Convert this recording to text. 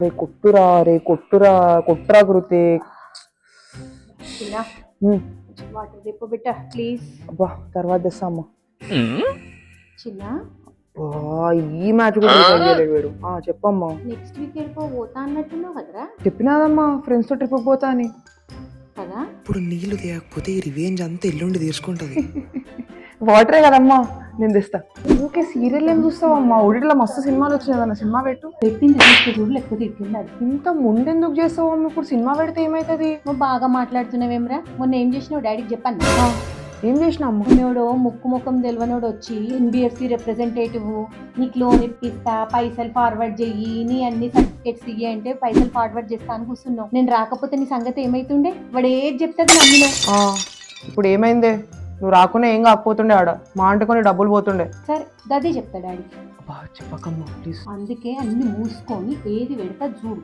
రే కొట్టురా, రే కొట్టురా, కొట్టురా కృతి. చిన్న water depot బిట్ట please. అబ్బా తర్వాత తెస్తామ్మా. చిన్న ఈ మ్యాచ్ కూడా చేయలేడు వీడు. చెప్పమ్మా. నెక్స్ట్ వీకెండ్ పోతా అన్నట్టున్నావు కదరా? చెప్పినాదమ్మా ఫ్రెండ్స్ తో ట్రిప్ పోతా అని కదా. ఇప్పుడు నీళ్లు తేకపోతే ఈ రివెంజ్ అంతా ఎల్లుండి తీసుకుంటది. వాటరే కదమ్మా, నేను తెస్తా. ఓకే సీరియల్ ఏం చూస్తావమ్మా? ఒడిలో మస్తు సినిమాలు వచ్చినాయి, సినిమా పెట్టు. పెట్టింది చూడు, లేకపోతే ఇట్లుండాలి. ఇంత ముందెందుకు చేస్తావమ్మా? ఇప్పుడు సినిమా పెడితే ఏమైతుంది? నువ్వు బాగా మాట్లాడుతున్నావేమ్రా. మొన్న ఏం చేసినావు డాడీకి చెప్పాను. ఏం చేసినా అమ్మ? నోడు ముక్కు ముఖం తెలివనోడు వచ్చి NBFC రిప్రజెంటేటివ్, నీకు లోన్ ఇప్పిస్తా, పైసలు ఫార్వర్డ్ చెయ్యి, నీ అన్ని సర్టిఫికేట్స్ ఇయ్యి అంటే పైసలు ఫార్వర్డ్ చేస్తా అని కూర్చున్నావు. నేను రాకపోతే నీ సంగతి ఏమైతుండే? వాడు ఏది చెప్తాది నమ్మినావు. ఇప్పుడు ఏమైందే? నువ్వు రాకున్నా ఏం కాకపోతుండే, ఆడ మా అంటే కొన్ని డబ్బులు పోతుండే. సరే గది చెప్తా డాడీ. చెప్పకమ్మా ప్లీజ్. అందుకే అన్ని మూసుకొని ఏది పెడతా చూడు.